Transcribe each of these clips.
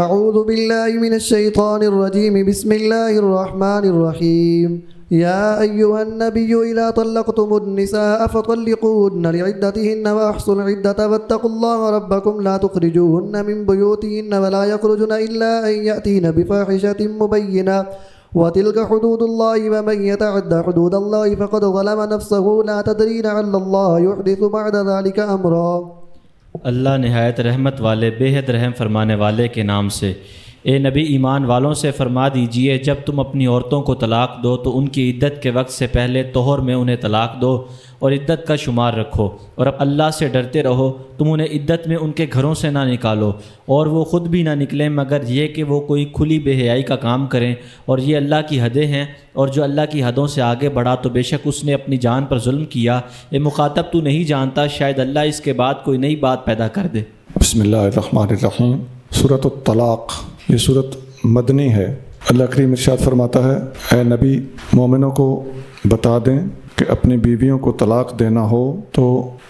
اعوذ باللہ من الشیطان الرجیم بسم اللہ الرحمن الرحیم یا ایہا النبی اذا طلقتم النساء فطلقوهن لعدتهن واحصوا العدة واتقوا الله ربكم لا تخرجوهن من بيوتهن ولا يخرجن الا ان يأتين بفاحشة مبينة وتلك حدود الله ومن يتعد حدود الله فقد ظلم نفسه لا تدري لعل الله يحدث بعد ذلك امرا۔ اللہ نہایت رحمت والے بے حد رحم فرمانے والے کے نام سے۔ اے نبی ایمان والوں سے فرما دیجئے جب تم اپنی عورتوں کو طلاق دو تو ان کی عدت کے وقت سے پہلے طہر میں انہیں طلاق دو اور عدت کا شمار رکھو، اور اب اللہ سے ڈرتے رہو۔ تم انہیں عدت میں ان کے گھروں سے نہ نکالو اور وہ خود بھی نہ نکلیں مگر یہ کہ وہ کوئی کھلی بے حیائی کا کام کریں، اور یہ اللہ کی حدیں ہیں، اور جو اللہ کی حدوں سے آگے بڑھا تو بے شک اس نے اپنی جان پر ظلم کیا۔ اے مخاطب تو نہیں جانتا شاید اللہ اس کے بعد کوئی نئی بات پیدا کر دے۔ بسم اللہ الرحمن الرحیم۔ سورۃ الطلاق، یہ سورت مدنی ہے۔ اللہ کریم ارشاد فرماتا ہے اے نبی مومنوں کو بتا دیں کہ اپنی بیویوں کو طلاق دینا ہو تو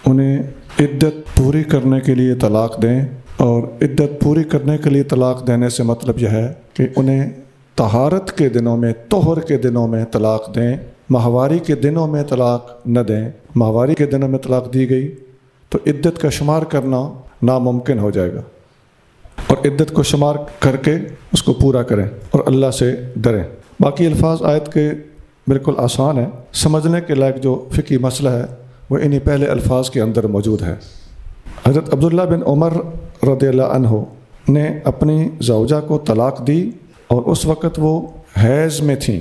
انہیں عدت پوری کرنے کے لیے طلاق دیں، اور عدت پوری کرنے کے لیے طلاق دینے سے مطلب یہ ہے کہ انہیں طہارت کے دنوں میں، طہر کے دنوں میں طلاق دیں، ماہواری کے دنوں میں طلاق نہ دیں۔ ماہواری کے دنوں میں طلاق دی گئی تو عدت کا شمار کرنا ناممکن ہو جائے گا، اور عدت کو شمار کر کے اس کو پورا کریں اور اللہ سے ڈریں۔ باقی الفاظ آیت کے بالکل آسان ہیں، سمجھنے کے لائق جو فقہی مسئلہ ہے وہ انہی پہلے الفاظ کے اندر موجود ہے۔ حضرت عبداللہ بن عمر رضی اللہ عنہ نے اپنی زوجہ کو طلاق دی اور اس وقت وہ حیض میں تھیں،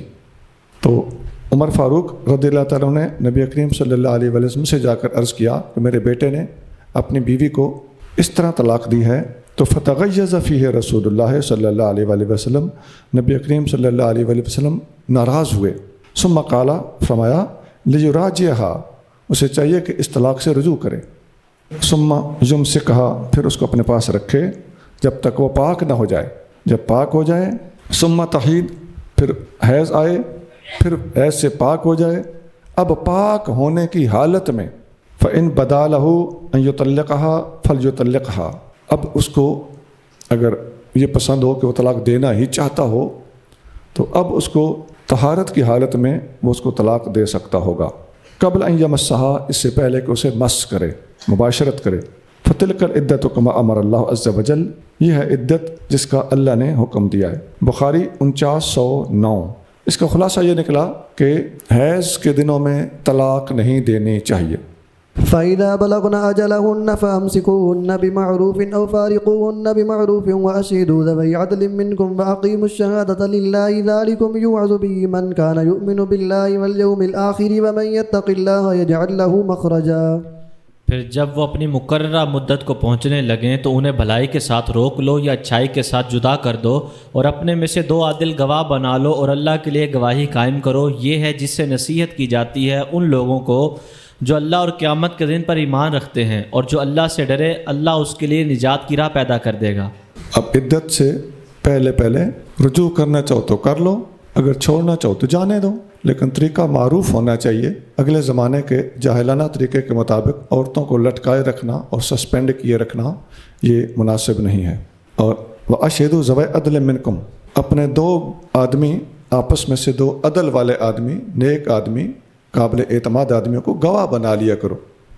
تو عمر فاروق رضی اللہ تعالیٰ نے نبی کریم صلی اللہ علیہ وسلم سے جا کر عرض کیا کہ میرے بیٹے نے اپنی بیوی کو اس طرح طلاق دی ہے، تو فتغیظ فیہ رسول اللہ صلی اللہ علیہ وآلہ وسلم، نبی کریم صلی اللہ علیہ وآلہ وسلم ناراض ہوئے۔ ثم قال، فرمایا لیراجعھا، اسے چاہیے کہ اس طلاق سے رجوع کرے۔ ثم یمسکھا، پھر اس کو اپنے پاس رکھے جب تک وہ پاک نہ ہو جائے۔ جب پاک ہو جائے، ثم تحید، پھر حیض آئے، پھر حیض سے پاک ہو جائے۔ اب پاک ہونے کی حالت میں فَإِن بَدَا لَهُ أَن يُطَلِّقَهَا فَلْيُطَلِّقْهَا، اب اس کو اگر یہ پسند ہو کہ وہ طلاق دینا ہی چاہتا ہو تو اب اس کو طہارت کی حالت میں وہ اس کو طلاق دے سکتا ہوگا، قبل ان یمسھا، اس سے پہلے کہ اسے مس کرے، مباشرت کرے۔ فتلک العدۃ کما امر اللہ عز وجل، یہ ہے عدت جس کا اللہ نے حکم دیا ہے۔ بخاری 4909۔ اس کا خلاصہ یہ نکلا کہ حیض کے دنوں میں طلاق نہیں دینی چاہیے۔ فَإِذَا بَلَغْنَ أَجَلَهُنَّ فَأَمْسِكُوهُنَّ بِمَعْرُوفٍ أَوْ فَارِقُوهُنَّ بِمَعْرُوفٍ وَأَشْهِدُوا ذَوَيْ عَدْلٍ مِّنكُمْ وَأَقِيمُوا الشَّهَادَةَ لِلَّهِ ذَلِكُمْ يُوعَظُ بِهِ مَنْ كَانَ يُؤْمِنُ بِاللَّهِ وَالْيَوْمِ الْآخِرِ وَمَنْ يَتَّقِ اللَّهَ يَجْعَلْ لَهُ مَخْرَجًا۔ پھر جب وہ اپنی مقررہ مدت کو پہنچنے لگیں تو انہیں بھلائی کے ساتھ روک لو یا اچھائی کے ساتھ جدا کر دو، اور اپنے میں سے 2 عادل گواہ بنا لو، اور اللہ کے لیے گواہی قائم کرو۔ یہ ہے جس سے نصیحت کی جاتی ہے ان لوگوں کو جو اللہ اور قیامت کے دن پر ایمان رکھتے ہیں، اور جو اللہ سے ڈرے اللہ اس کے لیے نجات کی راہ پیدا کر دے گا۔ اب عدت سے پہلے رجوع کرنا چاہو تو کر لو، اگر چھوڑنا چاہو تو جانے دو، لیکن طریقہ معروف ہونا چاہیے۔ اگلے زمانے کے جاہلانہ طریقے کے مطابق عورتوں کو لٹکائے رکھنا اور سسپینڈ کیے رکھنا یہ مناسب نہیں ہے۔ اور وَأَشْهِدُوا ذَوَيْ عَدْلٍ مِّنكُمْ، اپنے 2 آدمی آپس میں سے 2 عدل والے آدمی، نیک آدمی، قابل اعتماد آدمیوں کو گواہ بنا لیا کرو۔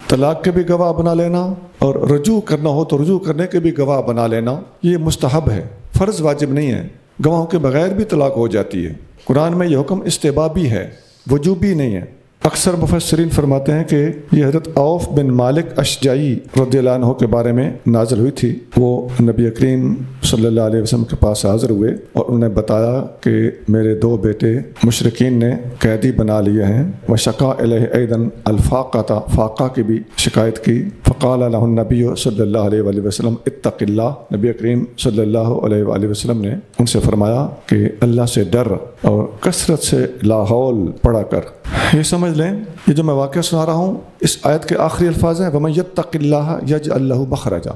طلاق کے بھی گواہ بنا لینا اور رجوع کرنا ہو تو رجوع کرنے کے بھی گواہ بنا لینا، یہ مستحب ہے، فرض واجب نہیں ہے۔ گواہوں کے بغیر بھی طلاق ہو جاتی ہے۔ قرآن میں یہ حکم استحبابی ہے، وجوبی نہیں ہے۔ اکثر مفسرین فرماتے ہیں کہ یہ حضرت عوف بن مالک اشجعی رضی اللہ عنہ کے بارے میں نازل ہوئی تھی۔ وہ نبی کریم صلی اللہ علیہ وسلم کے پاس حاضر ہوئے اور انہوں نے بتایا کہ میرے 2 بیٹے مشرکین نے قیدی بنا لیے ہیں۔ وشکا الیہ ایضا الفاقۃ، فاقہ کی بھی شکایت کی۔ فقال له النبی صلی اللہ علیہ وآلہ وسلم اتق اللہ، نبی کریم صلی اللہ علیہ وآلہ وسلم نے ان سے فرمایا کہ اللہ سے ڈر اور کثرت سے لا حول پڑھا کر۔ یہ سمجھ لیں، یہ جو میں واقعہ سنا رہا ہوں اس آیت کے آخری الفاظ ہیں وَمَن يَتَّقِ اللَّهَ يَجْعَل لَّهُ مَخْرَجًا،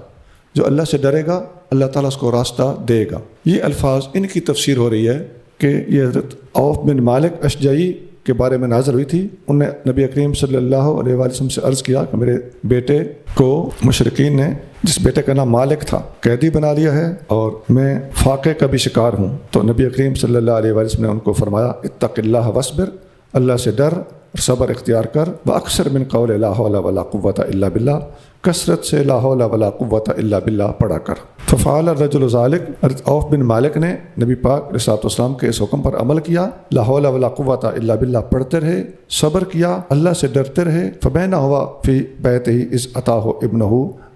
جو اللہ سے ڈرے گا اللہ تعالیٰ اس کو راستہ دے گا۔ یہ الفاظ ان کی تفسیر ہو رہی ہے کہ یہ حضرت عوف بن مالک اشجعی کے بارے میں نازل ہوئی تھی، انہوں نے نبی کریم صلی اللہ علیہ وآلہ وسلم سے عرض کیا کہ میرے بیٹے کو مشرکین نے، جس بیٹے کا نام مالک تھا، قیدی بنا لیا ہے اور میں فاقے کا بھی شکار ہوں۔ تو نبی کریم صلی اللہ علیہ وآلہ وسلم نے ان کو فرمایا اتق اللہ واصبر، اللہ سے ڈر اور صبر اختیار کر، واکثر من قول لا حول ولا قوۃ الا باللہ، کثرت سے لا حول ولا قوۃ الا باللہ پڑھا کر۔ ففعل الرجل ذلک، عوف بن مالک نے نبی پاک علیہ الصلوۃ والسلام کے اس حکم پر عمل کیا، لا حول ولا قوۃ الا باللہ پڑھتے رہے، صبر کیا، اللہ سے ڈرتے رہے۔ فبینہ ہوا فی بیتہ اذ اتاہ ابنہ،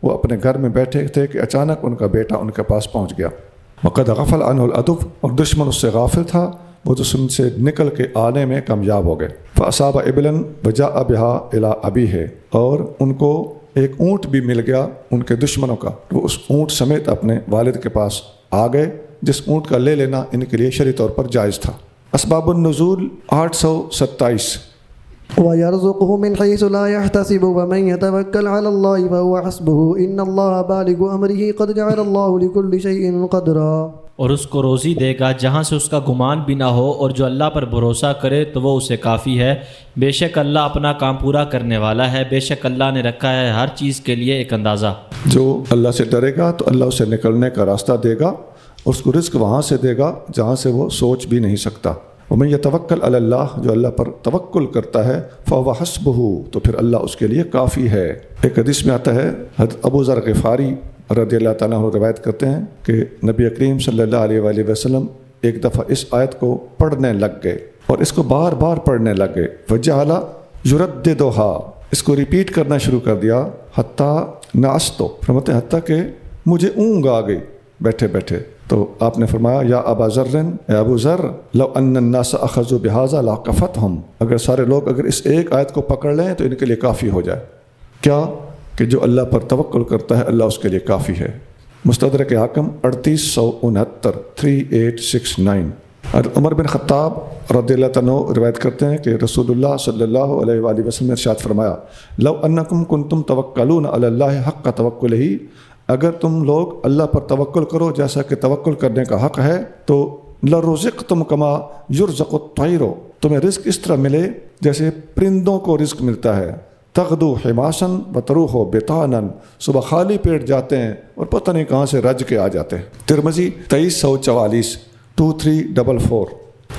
وہ اپنے گھر میں بیٹھے تھے کہ اچانک ان کا بیٹا ان کے پاس پہنچ گیا۔ وقد غفل عنہ العدو، اور دشمن اس سے غافل تھا، وہ دشمن سے نکل کے آنے میں کامیاب ہو گئے۔ فاصاب ابلا وجاء بها الى ابیہ، اور ان کو ایک اونٹ بھی مل گیا ان کے دشمنوں کا، وہ اس اونٹ سمیت اپنے والد کے پاس آ گئے، جس اونٹ کا لے لینا ان کے لیے شرعی طور پر جائز تھا۔ اسباب النزول 827۔ ويرزقه من حيث لا يحتسب ومن يتوكل على الله فهو حسبه إن الله بالغ أمره قد جعل الله لكل شيء قدرا، اور اس کو روزی دے گا جہاں سے اس کا گمان بھی نہ ہو، اور جو اللہ پر بھروسہ کرے تو وہ اسے کافی ہے۔ بے شک اللہ اپنا کام پورا کرنے والا ہے، بے شک اللہ نے رکھا ہے ہر چیز کے لیے ایک اندازہ۔ جو اللہ سے ڈرے گا تو اللہ اسے نکلنے کا راستہ دے گا، اور اس کو رزق وہاں سے دے گا جہاں سے وہ سوچ بھی نہیں سکتا۔ ومن یتوکل علی اللہ، جو اللہ پر توکل کرتا ہے، فہو حسبہ، تو پھر اللہ اس کے لیے کافی ہے۔ ایک حدیث میں آتا ہے، حضرت ابو ذر غفاری رضی اللہ تعالیٰ عنہ روایت کرتے ہیں کہ نبی کریم صلی اللہ علیہ وآلہ وسلم ایک دفعہ اس آیت کو پڑھنے لگ گئے اور اس کو بار بار پڑھنے لگ گئے۔ وجعل یرددھا، اس کو ریپیٹ کرنا شروع کر دیا، حتیٰ نعست، فرماتے ہیں حتیٰ کہ مجھے اونگ آ گئی بیٹھے بیٹھے۔ تو آپ نے فرمایا یا ابا ذر، اے ابو ذر، لو ان الناس اخذوا بهذا لاکفتہم، اگر سارے لوگ اگر اس ایک آیت کو پکڑ لیں تو ان کے لیے کافی ہو جائے۔ کیا کہ جو اللہ پر توکل کرتا ہے اللہ اس کے لیے کافی ہے۔ مستدرک حاکم 3869 3869۔ اور عمر بن خطاب رضی اللہ عنہ روایت کرتے ہیں کہ رسول اللہ صلی اللہ علیہ وآلہ وسلم نے ارشاد فرمایا، لو انکم کنتم توکلون علی اللہ حق توکلہ، اگر تم لوگ اللہ پر توکل کرو جیسا کہ توکل کرنے کا حق ہے، تو لرزقتم کما یرزق الطیر، تمہیں رزق اس طرح ملے جیسے پرندوں کو رزق ملتا ہے۔ تغدو حماسن وتروح بطانا، صبح خالی پیٹ جاتے ہیں اور پتہ نہیں کہاں سے رج کے آ جاتے ہیں۔ ترمذی 2344 2344۔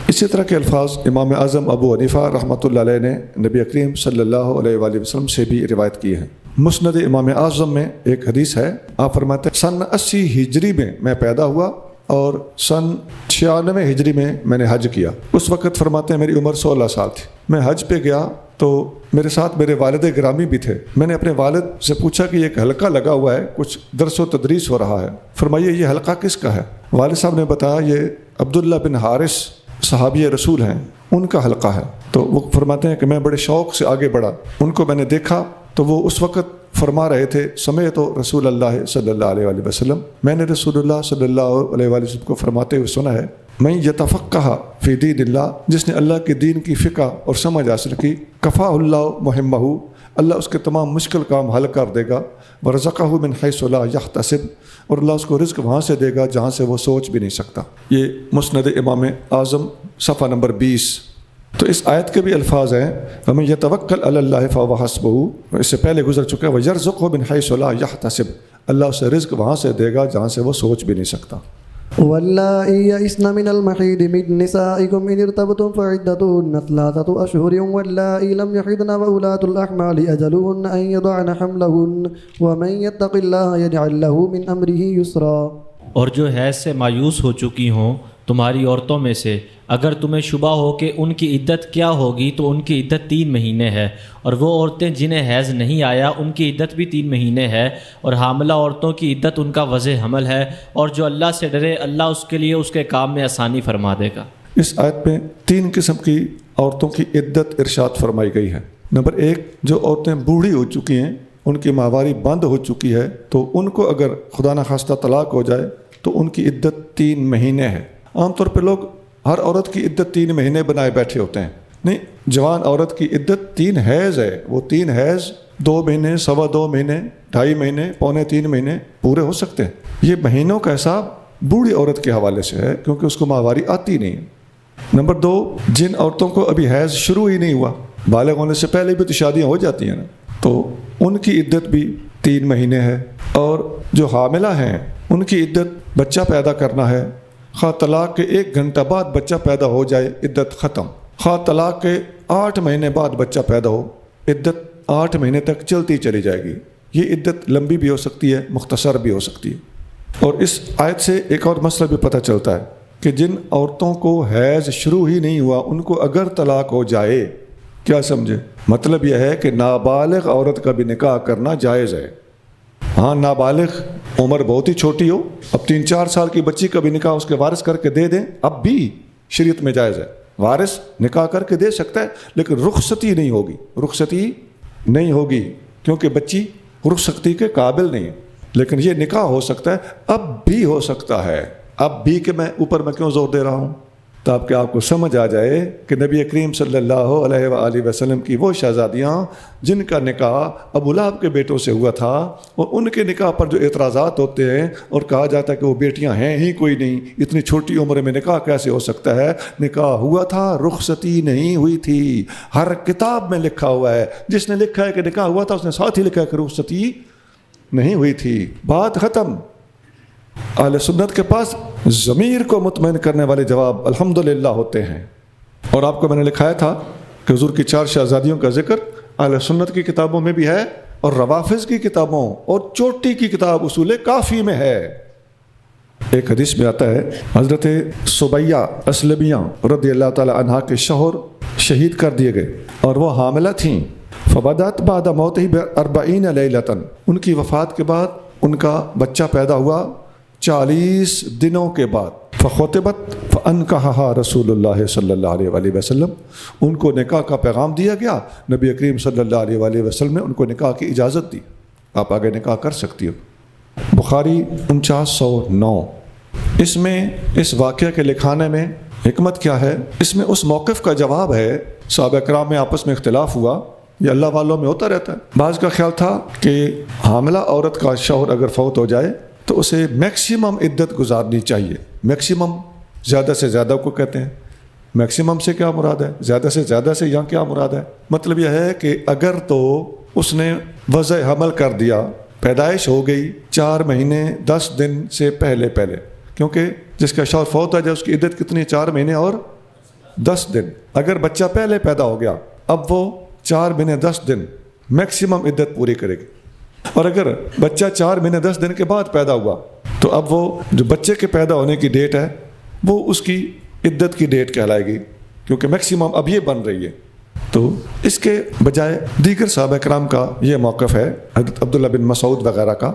اسی طرح کے الفاظ امام اعظم ابو حنیفہ رحمۃ اللہ علیہ نے نبی کریم صلی اللہ علیہ وآلہ وسلم سے بھی روایت کیے ہیں۔ مسند امام اعظم میں ایک حدیث ہے، آپ فرماتے ہیں سن 80 ہجری میں پیدا ہوا اور سن 96 ہجری میں نے حج کیا۔ اس وقت فرماتے ہیں میری عمر 16 سال تھی، میں حج پہ گیا تو میرے ساتھ میرے والد گرامی بھی تھے۔ میں نے اپنے والد سے پوچھا کہ ایک حلقہ لگا ہوا ہے، کچھ درس و تدریس ہو رہا ہے، فرمائیے یہ حلقہ کس کا ہے؟ والد صاحب نے بتایا یہ عبداللہ بن حارث صحابی رسول ہیں، ان کا حلقہ ہے۔ تو وہ فرماتے ہیں کہ میں بڑے شوق سے آگے بڑھا، ان کو میں نے دیکھا تو وہ اس وقت فرما رہے تھے سمیت رسول اللہ صلی اللہ علیہ وآلہ وسلم، میں نے رسول اللہ صلی اللہ علیہ وآلہ وسلم کو فرماتے ہوئے سنا ہے، میں یتفقہ فی دین اللہ، جس نے اللہ کے دین کی فقہ اور سمجھ حاصل کی، کفا اللہ مہمہ، اللہ اس کے تمام مشکل کام حل کر دے گا، ورزقہ من حیث لا یحتسب، اور اللہ اس کو رزق وہاں سے دے گا جہاں سے وہ سوچ بھی نہیں سکتا۔ یہ مسند امام اعظم صفحہ نمبر 20۔ تو اس آیت کے بھی الفاظ ہیں وَمَن يَتَوَكَّلْ عَلَى اللَّهِ فَهُوَ حَسْبُهُ، اس سے پہلے گزر چکا ہے وَيَرْزُقْهُ مِنْ حَيْثُ لَا يَحْتَسِبُ، اللہ اسے رزق وہاں سے دے گا جہاں سے وہ سوچ بھی نہیں سکتا۔ واللائي يئسن من المحيض من نسائكم إن ارتبتم فعدتهن 3 أشهر واللائي لم يحضن وأولاة الأحمال أجلهن أن يضعن حملهن ومن يتق الله يجعل له من أمره يسرا۔ اور جو حیض سے مایوس ہو چکی ہوں تمہاری عورتوں میں سے، اگر تمہیں شبہ ہو کہ ان کی عدت کیا ہوگی تو ان کی عدت 3 مہینے ہے، اور وہ عورتیں جنہیں حیض نہیں آیا ان کی عدت بھی 3 مہینے ہے، اور حاملہ عورتوں کی عدت ان کا وضع حمل ہے، اور جو اللہ سے ڈرے اللہ اس کے لیے اس کے کام میں آسانی فرما دے گا۔ اس آیت میں 3 قسم کی عورتوں کی عدت ارشاد فرمائی گئی ہے۔ نمبر 1، جو عورتیں بوڑھی ہو چکی ہیں، ان کی ماہواری بند ہو چکی ہے، تو ان کو اگر خدا نخواستہ طلاق ہو جائے تو ان کی عدت 3 مہینے ہے۔ عام طور پہ لوگ ہر عورت کی عدت 3 مہینے بنائے بیٹھے ہوتے ہیں، نہیں، جوان عورت کی عدت 3 حیض ہے، وہ 3 حیض 2 مہینے، 2.25 مہینے، 2.5 مہینے، 2.25 مہینے پورے ہو سکتے ہیں۔ یہ مہینوں کا حساب بوڑھی عورت کے حوالے سے ہے کیونکہ اس کو ماہواری آتی نہیں ہے۔ نمبر 2، جن عورتوں کو ابھی حیض شروع ہی نہیں ہوا، بالغ ہونے سے پہلے بھی تو شادیاں ہو جاتی ہیں نا، تو ان کی عدت بھی 3 مہینے ہے۔ اور جو حاملہ ہیں ان کی عدت بچہ پیدا کرنا ہے، خواہ طلاق کے 1 گھنٹہ بعد بچہ پیدا ہو جائے عدت ختم، خواہ طلاق کے 8 مہینے بعد بچہ پیدا ہو عدت 8 مہینے تک چلتی چلی جائے گی۔ یہ عدت لمبی بھی ہو سکتی ہے، مختصر بھی ہو سکتی ہے۔ اور اس آیت سے ایک اور مسئلہ بھی پتہ چلتا ہے کہ جن عورتوں کو حیض شروع ہی نہیں ہوا ان کو اگر طلاق ہو جائے، کیا سمجھے، مطلب یہ ہے کہ نابالغ عورت کا بھی نکاح کرنا جائز ہے۔ ہاں نابالغ عمر بہت ہی چھوٹی ہو، اب 3-4 سال کی بچی کا بھی نکاح اس کے وارث کر کے دے دیں، اب بھی شریعت میں جائز ہے، وارث نکاح کر کے دے سکتا ہے، لیکن رخصتی نہیں ہوگی، رخصتی نہیں ہوگی کیونکہ بچی رخصتی کے قابل نہیں ہے۔ لیکن یہ نکاح ہو سکتا ہے، اب بھی ہو سکتا ہے، اب بھی، کہ میں اوپر میں کیوں زور دے رہا ہوں، تاکہ آپ کو سمجھ آ جائے کہ نبی کریم صلی اللہ علیہ وآلہ وسلم کی وہ شہزادیاں جن کا نکاح ابو لہب کے بیٹوں سے ہوا تھا، اور ان کے نکاح پر جو اعتراضات ہوتے ہیں اور کہا جاتا ہے کہ وہ بیٹیاں ہیں ہی کوئی نہیں، اتنی چھوٹی عمر میں نکاح کیسے ہو سکتا ہے، نکاح ہوا تھا، رخصتی نہیں ہوئی تھی۔ ہر کتاب میں لکھا ہوا ہے، جس نے لکھا ہے کہ نکاح ہوا تھا اس نے ساتھ ہی لکھا ہے کہ رخصتی نہیں ہوئی تھی، بات ختم۔ اہل سنت کے پاس ضمیر کو مطمئن کرنے والے جواب الحمدللہ ہوتے ہیں۔ اور آپ کو میں نے لکھایا تھا کہ حضور کی 4 شہزادیوں کا ذکر اہل سنت کی کتابوں میں بھی ہے، اور روافض کی کتابوں اور چوٹی کی کتاب اصول کافی میں ہے۔ ایک حدیث میں آتا ہے حضرت سبیہ اسلمیہ رضی اللہ تعالی عنہا کے شوہر شہید کر دیے گئے اور وہ حاملہ تھیں، فبدت بعد موتہ ب40 لیلۃ، ان کی وفات کے بعد ان کا بچہ پیدا ہوا 40 دنوں کے بعد، فخطبت فانکحھا رسول اللہ صلی اللہ علیہ وآلہ وسلم، ان کو نکاح کا پیغام دیا گیا، نبی کریم صلی اللہ علیہ وآلہ وسلم نے ان کو نکاح کی اجازت دی، آپ آگے نکاح کر سکتی ہو۔ بخاری 4909۔ اس میں اس واقعہ کے لکھانے میں حکمت کیا ہے، اس میں اس موقف کا جواب ہے، صحابہ کرام میں آپس میں اختلاف ہوا، یہ اللہ والوں میں ہوتا رہتا ہے۔ بعض کا خیال تھا کہ حاملہ عورت کا شوہر اگر فوت ہو جائے تو اسے میکسیمم عدت گزارنی چاہیے۔ میکسیمم زیادہ سے زیادہ کو کہتے ہیں، میکسیمم سے کیا مراد ہے، زیادہ سے زیادہ سے یہاں کیا مراد ہے، مطلب یہ ہے کہ اگر تو اس نے وضع حمل کر دیا، پیدائش ہو گئی 4 مہینے 10 دن سے پہلے، کیونکہ جس کا شوہر فوت ہو جائے اس کی عدت کتنی، 4 مہینے اور 10 دن۔ اگر بچہ پہلے پیدا ہو گیا اب وہ 4 مہینے 10 دن میکسیمم عدت پوری کرے گی، اور اگر بچہ 4 مہینے 10 دن کے بعد پیدا ہوا تو اب وہ جو بچے کے پیدا ہونے کی ڈیٹ ہے وہ اس کی عدت کی ڈیٹ کہلائے گی، کیونکہ میکسیمم اب یہ بن رہی ہے۔ تو اس کے بجائے دیگر صحابہ کرام کا یہ موقف ہے، حضرت عبداللہ بن مسعود وغیرہ کا،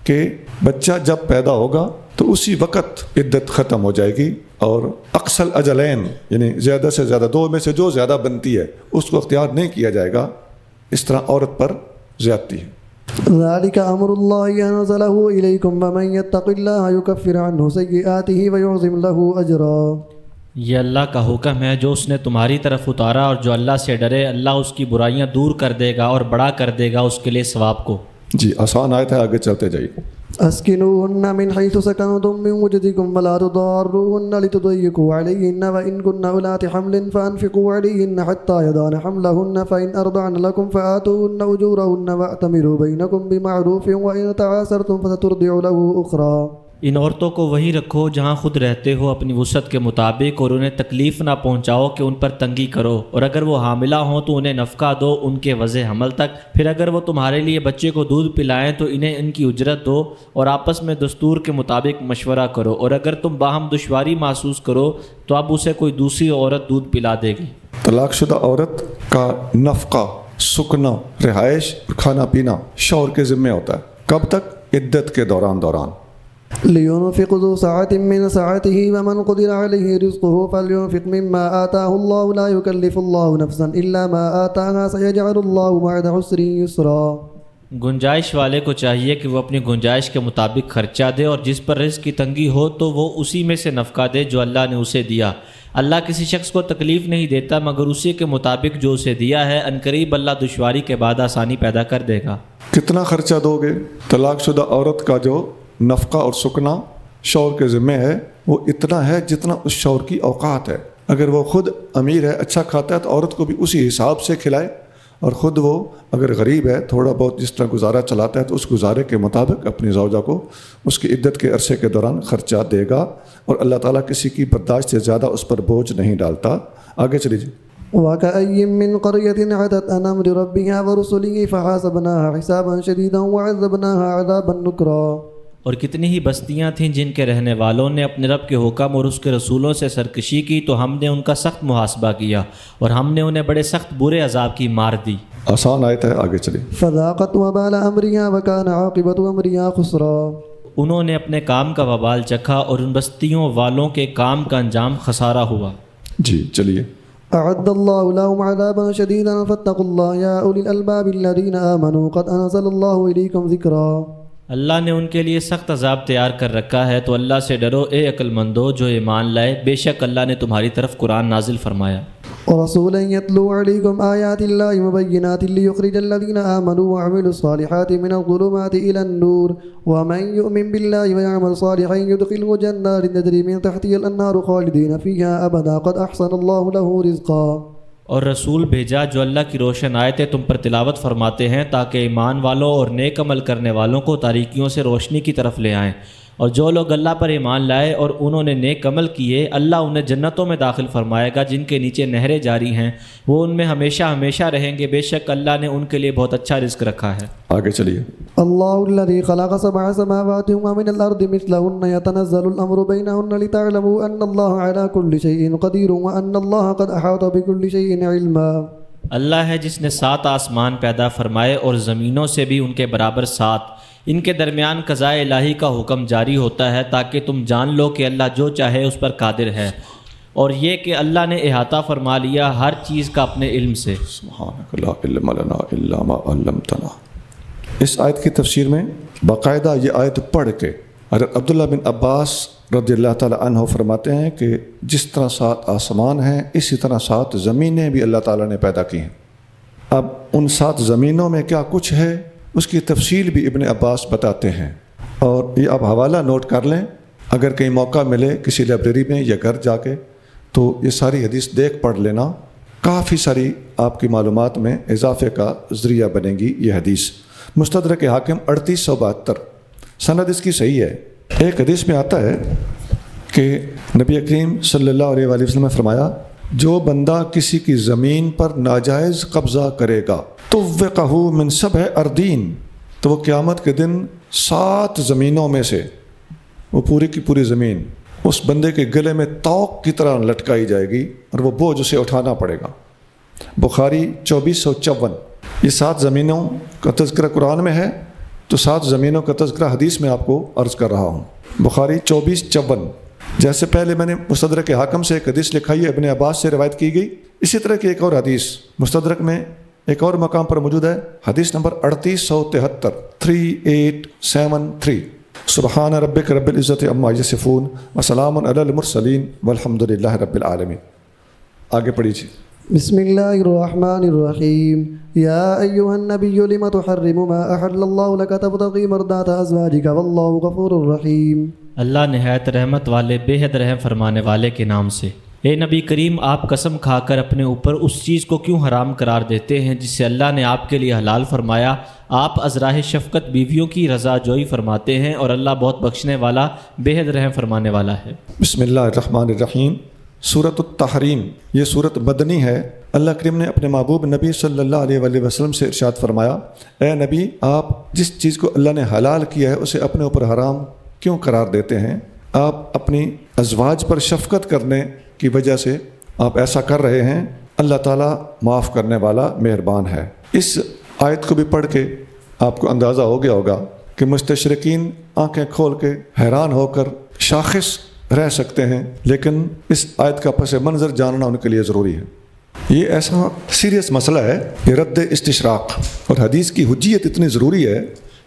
کہ بچہ جب پیدا ہوگا تو اسی وقت عدت ختم ہو جائے گی، اور اقصى الاجلین یعنی زیادہ سے زیادہ 2 میں سے جو زیادہ بنتی ہے اس کو اختیار نہیں کیا جائے گا، اس طرح عورت پر زیادتی ہے۔ ذلك أمر الله أنزله إليكم ومن يتق الله يكفر عنه سيئاته ويعظم له أجرا۔ یہ اللہ کا حکم ہے جو اس نے تمہاری طرف اتارا، اور جو اللہ سے ڈرے اللہ اس کی برائیاں دور کر دے گا اور بڑا کر دے گا اس کے لیے ثواب کو۔ جی آسان آیت ہے، آگے چلتے جائیے۔ اسكنوهن من حيث سكنتم من وجدكم ولا تضاروهن لتضيقوا عليهن وإن كن أولات حمل فأنفقوا عليهن حتى يضعن حملهن فإن أرضعن لكم فآتوهن أجورهن وأتمروا بينكم بمعروف وإن تعاسرتم فسترضع له أخرى۔ ان عورتوں کو وہیں رکھو جہاں خود رہتے ہو اپنی وسعت کے مطابق، اور انہیں تکلیف نہ پہنچاؤ کہ ان پر تنگی کرو، اور اگر وہ حاملہ ہوں تو انہیں نفقہ دو ان کے وضع حمل تک، پھر اگر وہ تمہارے لیے بچے کو دودھ پلائیں تو انہیں ان کی اجرت دو، اور آپس میں دستور کے مطابق مشورہ کرو، اور اگر تم باہم دشواری محسوس کرو تو اب اسے کوئی دوسری عورت دودھ پلا دے گی۔ طلاق شدہ عورت کا نفقہ، سکنا، رہائش، کھانا پینا شوہر کے ذمے ہوتا ہے۔ کب تک؟ عدت کے دوران۔ لينفق ذو سعة من سعته ومن قدر عليه رزقه فلينفق مما آتاه الله لا يكلف الله نفسا إلا ما آتاها سيجعل الله بعد عسر يسرا۔ گنجائش والے کو چاہیے کہ وہ اپنی گنجائش کے مطابق خرچہ دے، اور جس پر رزق کی تنگی ہو تو وہ اسی میں سے نفقہ دے جو اللہ نے اسے دیا۔ اللہ کسی شخص کو تکلیف نہیں دیتا مگر اسی کے مطابق جو اسے دیا ہے، عنقریب اللہ دشواری کے بعد آسانی پیدا کر دے گا۔ کتنا خرچہ دو گے؟ طلاق شدہ عورت کا جو نفقہ اور سکنا شوہر کے ذمے ہے وہ اتنا ہے جتنا اس شوہر کی اوقات ہے۔ اگر وہ خود امیر ہے، اچھا کھاتا ہے، تو عورت کو بھی اسی حساب سے کھلائے، اور خود وہ اگر غریب ہے، تھوڑا بہت جس طرح گزارا چلاتا ہے، تو اس گزارے کے مطابق اپنی زوجہ کو اس کی عدت کے عرصے کے دوران خرچہ دے گا، اور اللہ تعالیٰ کسی کی برداشت سے زیادہ اس پر بوجھ نہیں ڈالتا۔ آگے چلیے جی۔ وكأي من قرية عتت عن أمر ربها ورسله فحاسبناها حسابا شديدا وعذبناها عذابا نكرا۔ اور کتنی ہی بستیاں تھیں جن کے رہنے والوں نے اپنے رب کے حکم اور اس کے رسولوں سے سرکشی کی، تو ہم نے ان کا سخت محاسبہ کیا اور ہم نے انہیں بڑے سخت برے عذاب کی مار دی۔ آسان آیت ہے، آگے چلیے۔ فذاقت وبال أمرها وكان عاقبة أمرها خسرا۔ انہوں نے اپنے کام کا وبال چکھا اور ان بستیوں والوں کے کام کا انجام خسارہ ہوا۔ جی چلیے۔ أعد الله لهم عذابا شديدا فاتقوا الله يا أولي الألباب الذين آمنوا قد أنزل الله إليكم ذكرا۔ اللہ نے ان کے لیے سخت عذاب تیار کر رکھا ہے، تو اللہ سے ڈرو اے عقل مندو جو ایمان لائے، بے شک اللہ نے تمہاری طرف قرآن نازل فرمایا۔ ورسولا يتلو عليكم آيات الله مبينات ليخرج الذين آمنوا وعملوا الصالحات من الظلمات إلى النور ومن يؤمن بالله ويعمل صالحا يدخله جنات تجري من تحتها الأنهار خالدين فيها أبدا قد أحسن الله له رزقا۔ اور رسول بھیجا جو اللہ کی روشن آیتیں تم پر تلاوت فرماتے ہیں تاکہ ایمان والوں اور نیک عمل کرنے والوں کو تاریکیوں سے روشنی کی طرف لے آئیں، اور جو لوگ اللہ پر ایمان لائے اور انہوں نے نیک عمل کیے، اللہ انہیں جنتوں میں داخل فرمائے گا جن کے نیچے نہریں جاری ہیں، وہ ان میں ہمیشہ ہمیشہ رہیں گے، بے شک اللہ نے ان کے لیے بہت اچھا رزق رکھا ہے۔ آگے چلیے۔ الله الذي خلق سبع سماوات ومن الأرض مثلهن يتنزل الأمر بينهن لتعلموا أن الله على كل شيء قدير وأن الله قد أحاط بكل شيء علما۔ اللہ ہے جس نے 7 آسمان پیدا فرمائے اور زمینوں سے بھی ان کے برابر 7، ان کے درمیان قضاء الہی کا حکم جاری ہوتا ہے تاکہ تم جان لو کہ اللہ جو چاہے اس پر قادر ہے، اور یہ کہ اللہ نے احاطہ فرما لیا ہر چیز کا اپنے علم سے۔ سبحانک لا علم لنا الا ما علمتنا۔ اس آیت کی تفسیر میں باقاعدہ یہ آیت پڑھ کے حضرت عبداللہ بن عباس رضی اللہ تعالیٰ عنہ فرماتے ہیں کہ جس طرح 7 آسمان ہیں اسی طرح 7 زمینیں بھی اللہ تعالیٰ نے پیدا کی ہیں۔ اب ان 7 زمینوں میں کیا کچھ ہے اس کی تفصیل بھی ابن عباس بتاتے ہیں، اور یہ آپ حوالہ نوٹ کر لیں، اگر کہیں موقع ملے کسی لائبریری میں یا گھر جا کے تو یہ ساری حدیث دیکھ پڑھ لینا، کافی ساری آپ کی معلومات میں اضافے کا ذریعہ بنے گی یہ حدیث۔ مستدرک حاکم 3872، سند اس کی صحیح ہے۔ ایک حدیث میں آتا ہے کہ نبی کریم صلی اللہ علیہ وآلہ وسلم نے فرمایا، جو بندہ کسی کی زمین پر ناجائز قبضہ کرے گا طوقہ من 7 اردین، تو وہ قیامت کے دن 7 زمینوں میں سے وہ پوری کی پوری زمین اس بندے کے گلے میں توق کی طرح لٹکائی جائے گی اور وہ بوجھ اسے اٹھانا پڑے گا۔ بخاری 2454۔ یہ 7 زمینوں کا تذکرہ قرآن میں ہے، تو 7 زمینوں کا تذکرہ حدیث میں آپ کو عرض کر رہا ہوں۔ بخاری 2454۔ جیسے پہلے میں نے مستدرک حاکم سے ایک حدیث لکھائی ہے، ابن عباس سے روایت کی گئی، اسی طرح کی ایک اور حدیث مستدرک میں ایک اور مقام پر موجود ہے، حدیث نمبر 3873 3873۔ سبحان ربک رب العزت عما یصفون وسلام علی المرسلین والحمد للہ رب العالمین۔ آگے پڑھیے۔ بسم الله الرحمن الرحيم يا أيها النبي لم تحرم ما أحل الله لك تبتغي مرضات أزواجك والله غفور رحيم۔ اللہ نہایت رحمت والے بے حد رحم فرمانے والے کے نام سے۔ اے نبی کریم، آپ قسم کھا کر اپنے اوپر اس چیز کو کیوں حرام قرار دیتے ہیں جس سے اللہ نے آپ کے لیے حلال فرمایا؟ آپ ازراہ شفقت بیویوں کی رضا جوئی فرماتے ہیں، اور اللہ بہت بخشنے والا بے حد رحم فرمانے والا ہے۔ بسم اللہ الرحمن الرحیم۔ سورۃ التحریم، یہ سورت مدنی ہے۔ اللہ کریم نے اپنے محبوب نبی صلی اللہ علیہ وآلہ وسلم سے ارشاد فرمایا، اے نبی، آپ جس چیز کو اللہ نے حلال کیا ہے اسے اپنے اوپر حرام کیوں قرار دیتے ہیں؟ آپ اپنی ازواج پر شفقت کرنے کی وجہ سے آپ ایسا کر رہے ہیں۔ اللہ تعالیٰ معاف کرنے والا مہربان ہے۔ اس آیت کو بھی پڑھ کے آپ کو اندازہ ہو گیا ہوگا کہ مستشرقین آنکھیں کھول کے حیران ہو کر شاخص رہ سکتے ہیں، لیکن اس آیت کا پس منظر جاننا ان کے لیے ضروری ہے۔ یہ ایسا سیریس مسئلہ ہے، یہ رد استشراق، اور حدیث کی حجیت اتنی ضروری ہے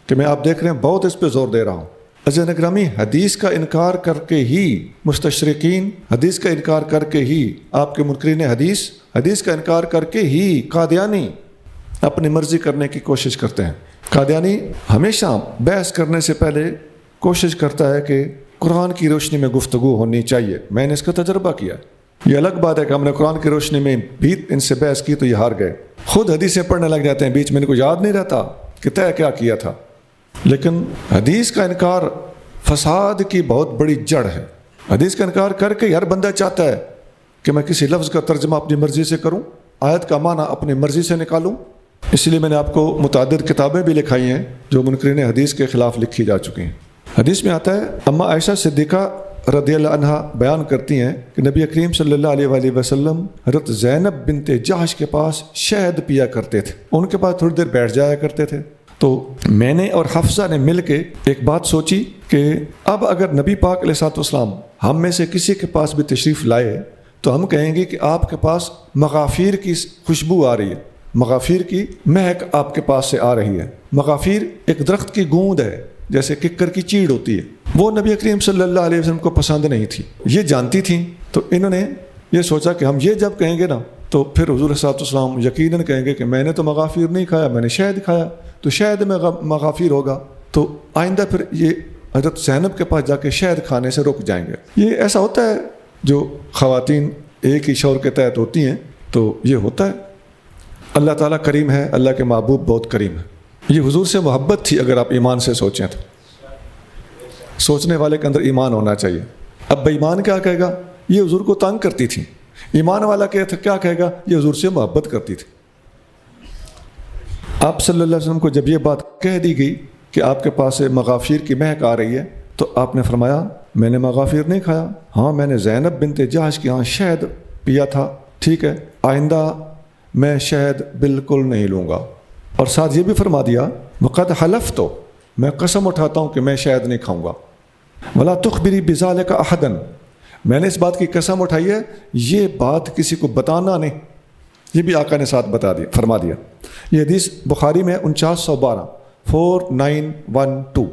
کہ میں آپ دیکھ رہے ہیں بہت اس پہ زور دے رہا ہوں۔ عزیزان اکرامی، حدیث کا انکار کر کے ہی مستشرقین، حدیث کا انکار کر کے ہی آپ کے منکرین حدیث، حدیث کا انکار کر کے ہی قادیانی اپنی مرضی کرنے کی کوشش کرتے ہیں۔ قادیانی ہمیشہ بحث کرنے سے پہلے کوشش کرتا ہے کہ قرآن کی روشنی میں گفتگو ہونی چاہیے۔ میں نے اس کا تجربہ کیا۔ یہ الگ بات ہے کہ ہم نے قرآن کی روشنی میں بھی ان سے بحث کی تو یہ ہار گئے، خود حدیثیں پڑھنے لگ جاتے ہیں، بیچ میں ان کو یاد نہیں رہتا کہ طے کیا کیا تھا۔ لیکن حدیث کا انکار فساد کی بہت بڑی جڑ ہے۔ حدیث کا انکار کر کے ہر بندہ چاہتا ہے کہ میں کسی لفظ کا ترجمہ اپنی مرضی سے کروں، آیت کا معنی اپنی مرضی سے نکالوں۔ اس لیے میں نے آپ کو متعدد کتابیں بھی لکھائی ہیں جو منکرین حدیث کے خلاف لکھی جا چکی ہیں۔ حدیث میں آتا ہے، اما عائشہ صدیقہ رضی اللہ عنہا بیان کرتی ہیں کہ نبی کریم صلی اللہ علیہ وآلہ وسلم حضرت زینب بنت جحش کے پاس شہد پیا کرتے تھے، ان کے پاس تھوڑی دیر بیٹھ جایا کرتے تھے۔ تو میں نے اور حفصہ نے مل کے ایک بات سوچی کہ اب اگر نبی پاک علیہ الصلوۃ والسلام ہم میں سے کسی کے پاس بھی تشریف لائے تو ہم کہیں گے کہ آپ کے پاس مغافیر کی خوشبو آ رہی ہے، مغافیر کی مہک آپ کے پاس سے آ رہی ہے۔ مغافیر ایک درخت کی گوند ہے، جیسے ککر کی چیڑ ہوتی ہے، وہ نبی کریم صلی اللہ علیہ وسلم کو پسند نہیں تھی، یہ جانتی تھیں۔ تو انہوں نے یہ سوچا کہ ہم یہ جب کہیں گے نا تو پھر حضور صلی اللہ علیہ وسلم یقیناً کہیں گے کہ میں نے تو مغافیر نہیں کھایا، میں نے شہد کھایا، تو شہد میں مغافیر ہوگا، تو آئندہ پھر یہ حضرت زینب کے پاس جا کے شہد کھانے سے رک جائیں گے۔ یہ ایسا ہوتا ہے جو خواتین ایک ہی شوہر کے تحت ہوتی ہیں، تو یہ ہوتا ہے۔ اللہ تعالیٰ کریم ہے، اللہ کے محبوب بہت کریم ہے۔ یہ حضور سے محبت تھی، اگر آپ ایمان سے سوچیں تو سوچنے والے کے اندر ایمان ہونا چاہیے۔ اب بے ایمان کیا کہے گا؟ یہ حضور کو تنگ کرتی تھی۔ ایمان والا کیا کہے گا؟ یہ حضور سے محبت کرتی تھی۔ آپ صلی اللہ علیہ وسلم کو جب یہ بات کہہ دی گئی کہ آپ کے پاس سے مغافیر کی مہک آ رہی ہے تو آپ نے فرمایا میں نے مغافیر نہیں کھایا، ہاں میں نے زینب بنت جحش کے ہاں شہد پیا تھا، ٹھیک ہے، آئندہ میں شہد بالکل نہیں لوں گا۔ اور ساتھ یہ بھی فرما دیا وقد حلفت، تو میں قسم اٹھاتا ہوں کہ میں شہد نہیں کھاؤں گا، ولا تخبری بذلک احدا، میں نے اس بات کی قسم اٹھائی ہے یہ بات کسی کو بتانا نہیں۔ یہ بھی آقا نے ساتھ فرما دیا۔ یہ حدیث بخاری میں 4912 4912۔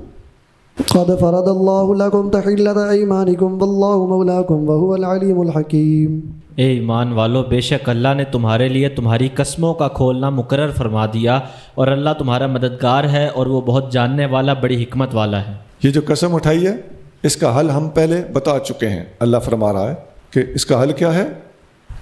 قد فرض اللہ لکم تحلۃ ایمانکم واللہ مولاکم وہو العلیم الحکیم۔ اے ایمان والو، بے شک اللہ نے تمہارے لیے تمہاری قسموں کا کھولنا مقرر فرما دیا، اور اللہ تمہارا مددگار ہے اور وہ بہت جاننے والا بڑی حکمت والا ہے۔ یہ جو قسم اٹھائی ہے اس کا حل ہم پہلے بتا چکے ہیں۔ اللہ فرما رہا ہے کہ اس کا حل کیا ہے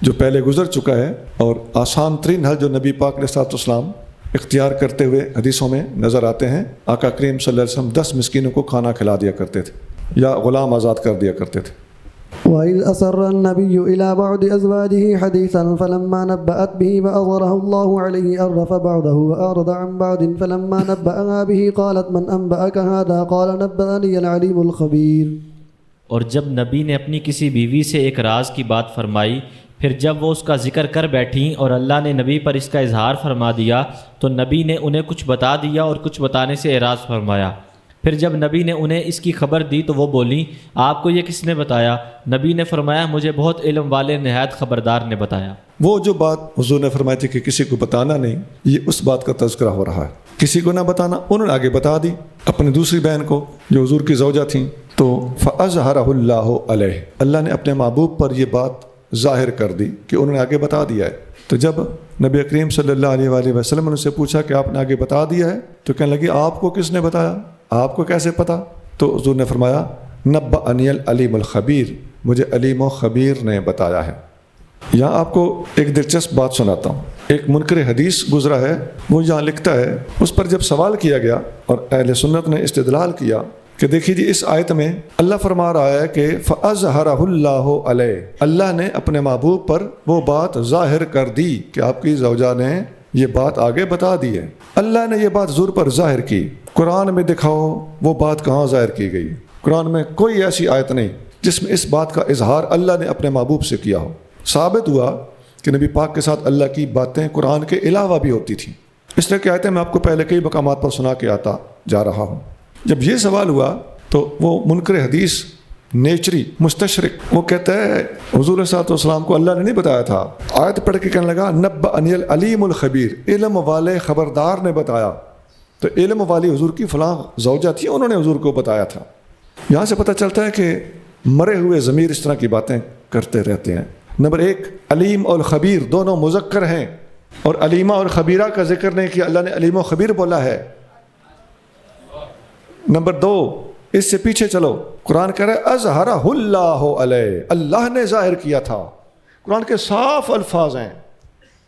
جو پہلے گزر چکا ہے، اور آسان ترین حل جو نبی پاک علیہ الصلوۃ والسلام اختیار کرتے ہوئے حدیثوں میں نظر آتے ہیں۔ آقا کریم صلی اللہ علیہ وسلم 10 مسکینوں کو کھانا کھلا دیا کرتے تھے یا غلام آزاد کر دیا کرتے تھے۔ وَإِذْ أَسَرَّ النَّبِيُّ إِلَى بَعْضِ أَزْوَاجِهِ حَدِيثًا فَلَمَّا نَبَّأَتْ بِهِ وَأَظْهَرَهُ اللَّهُ عَلَيْهِ عَرَّفَ بَعْضَهُ وَأَعْرَضَ عَنْ بَعْضٍ فَلَمَّا نَبَّأَهَا بِهِ قَالَتْ مَنْ أَنبَأَكَ هَذَا قَالَ نَبَّأَنِيَ الْعَلِيمُ الْخَبِيرُ۔ اور جب نبی نے اپنی کسی بیوی سے ایک راز کی بات فرمائی، پھر جب وہ اس کا ذکر کر بیٹھیں اور اللہ نے نبی پر اس کا اظہار فرما دیا تو نبی نے انہیں کچھ بتا دیا اور کچھ بتانے سے اعراض فرمایا۔ پھر جب نبی نے انہیں اس کی خبر دی تو وہ بولیں آپ کو یہ کس نے بتایا؟ نبی نے فرمایا مجھے بہت علم والے نہایت خبردار نے بتایا۔ وہ جو بات حضور نے فرمائی تھی کہ کسی کو بتانا نہیں، یہ اس بات کا تذکرہ ہو رہا ہے۔ کسی کو نہ بتانا، انہوں نے آگے بتا دی اپنی دوسری بہن کو جو حضور کی زوجہ تھیں، تو فَأَظْهَرَهُ اللَّهُ عَلَيْهِ، اللہ نے اپنے محبوب پر یہ بات ظاہر کر دی کہ انہوں نے آگے بتا دیا ہے۔ تو جب نبی کریم صلی اللہ علیہ وآلہ وسلم نے ان سے پوچھا کہ آپ نے آگے بتا دیا ہے تو کہنے لگی آپ کو کس نے بتایا، آپ کو کیسے پتا؟ تو حضور نے فرمایا نبأنی العلیم الخبیر، مجھے علیم و خبیر نے بتایا ہے۔ یہاں آپ کو ایک دلچسپ بات سناتا ہوں۔ ایک منکر حدیث گزرا ہے، وہ یہاں لکھتا ہے، اس پر جب سوال کیا گیا اور اہل سنت نے استدلال کیا کہ دیکھیے جی اس آیت میں اللہ فرما رہا ہے کہ فَأَظْهَرَهُ اللَّهُ عَلَيْهِ، اللہ نے اپنے محبوب پر وہ بات ظاہر کر دی کہ آپ کی زوجہ نے یہ بات آگے بتا دی ہے۔ اللہ نے یہ بات حضور پر ظاہر کی، قرآن میں دکھاؤ وہ بات کہاں ظاہر کی گئی؟ قرآن میں کوئی ایسی آیت نہیں جس میں اس بات کا اظہار اللہ نے اپنے محبوب سے کیا ہو۔ ثابت ہوا کہ نبی پاک کے ساتھ اللہ کی باتیں قرآن کے علاوہ بھی ہوتی تھیں۔ اس طرح کی آیتیں میں آپ کو پہلے کئی مقامات پر سنا کے آتا جا رہا ہوں۔ جب یہ سوال ہوا تو وہ منکر حدیث نیچری مستشرق وہ کہتا ہے حضور صلی اللہ علیہ وسلم کو اللہ نے نہیں بتایا تھا، آیت پڑھ کے کہنے لگا نبأنی العلیم الخبیر، علم والے خبردار نے بتایا۔ تو علم والی حضور کی فلاں زوجہ تھی، انہوں نے حضور کو بتایا تھا۔ یہاں سے پتہ چلتا ہے کہ مرے ہوئے ضمیر اس طرح کی باتیں کرتے رہتے ہیں۔ نمبر 1، علیم اور خبیر دونوں مذکر ہیں، اور علیمہ اور خبیرہ کا ذکر نہیں کیا، اللہ نے علیم و خبیر بولا ہے۔ نمبر 2، اس سے پیچھے چلو، قرآن کہہ رہا ہے اظہرہ اللہ علیہ، اللہ نے ظاہر کیا تھا۔ قرآن کے صاف الفاظ ہیں.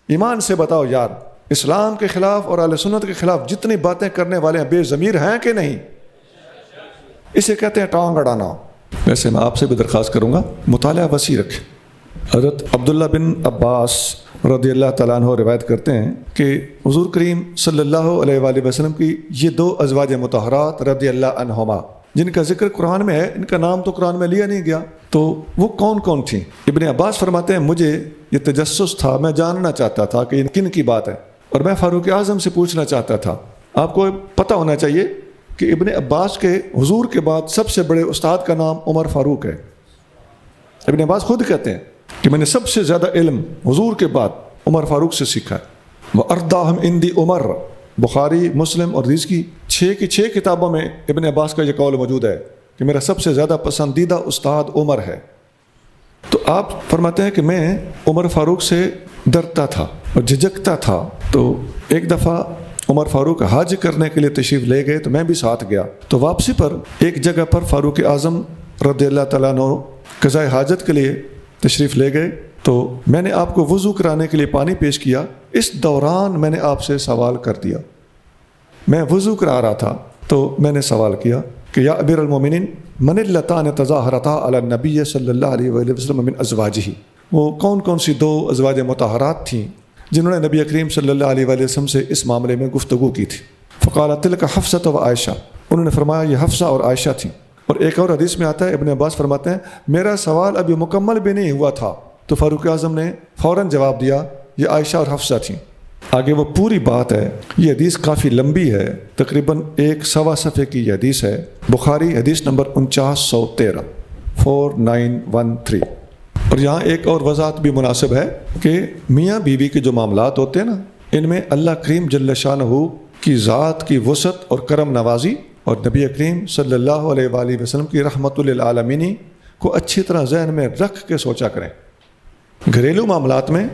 ایمان سے بتاؤ یار، اسلام کے خلاف اور اہل سنت کے خلاف جتنی باتیں کرنے والے ہیں بے ضمیر ہیں کہ نہیں؟ اسے کہتے ہیں ٹانگ اڑانا. ویسے میں آپ سے بھی درخواست کروں گا مطالعہ وسیع رکھیں. حضرت عبداللہ بن عباس رضی اللہ تعالیٰ عنہ روایت کرتے ہیں کہ حضور کریم صلی اللہ علیہ وآلہ وسلم کی یہ 2 ازواج مطہرات رضی اللہ عنہما جن کا ذکر قرآن میں ہے، ان کا نام تو قرآن میں لیا نہیں گیا، تو وہ کون کون تھیں؟ ابن عباس فرماتے ہیں مجھے یہ تجسس تھا، میں جاننا چاہتا تھا کہ کن کی بات ہے، اور میں فاروق اعظم سے پوچھنا چاہتا تھا. آپ کو پتہ ہونا چاہیے کہ ابن عباس کے حضور کے بعد سب سے بڑے استاد کا نام عمر فاروق ہے. ابن عباس خود کہتے ہیں کہ میں نے سب سے زیادہ علم حضور کے بعد عمر فاروق سے سیکھا ہے. وَأَرْضَاهُمْ عِنْدِي عمر، بخاری، مسلم اور حدیث کی 6 کتابوں میں ابن عباس کا یہ قول موجود ہے کہ میرا سب سے زیادہ پسندیدہ استاد عمر ہے. تو آپ فرماتے ہیں کہ میں عمر فاروق سے ڈرتا تھا اور جھجکتا تھا. تو ایک دفعہ عمر فاروق حج کرنے کے لیے تشریف لے گئے تو میں بھی ساتھ گیا. تو واپسی پر ایک جگہ پر فاروق اعظم رضی اللہ تعالیٰ عنہ قضاء حاجت کے لیے تشریف لے گئے. تو میں نے آپ کو وضو کرانے کے لیے پانی پیش کیا. اس دوران میں نے آپ سے سوال کر دیا. میں وضو کرا رہا تھا تو میں نے سوال کیا کہ یا امیر المومنین من اللتان تظاہرتا علی النبی صلی اللہ علیہ وآلہ وسلم من ازواجہ، وہ کون سی 2 ازواج مطہرات تھیں جنہوں نے نبی کریم صلی اللہ علیہ وآلہ وسلم سے اس معاملے میں گفتگو کی تھی؟ فقال تلک حفصہ و عائشہ، انہوں نے فرمایا یہ حفصہ اور عائشہ تھیں. اور ایک اور حدیث میں آتا ہے، ابن عباس فرماتے ہیں میرا سوال ابھی مکمل بھی نہیں ہوا تھا تو فاروق اعظم نے فوراً جواب دیا یہ عائشہ اور حفصہ تھیں. آگے وہ پوری بات ہے. یہ حدیث کافی لمبی ہے، تقریباً 1 صفحے کی یہ حدیث ہے. بخاری حدیث نمبر 4913 4913. اور یہاں ایک اور وضاحت بھی مناسب ہے کہ میاں بیوی کے جو معاملات ہوتے ہیں نا، ان میں اللہ کریم جل شانہ کی ذات کی وسعت اور کرم نوازی اور نبی کریم صلی اللہ علیہ وآلہ وسلم کی رحمت للعالمین کو اچھی طرح ذہن میں رکھ کے سوچا کریں. گھریلو معاملات میں،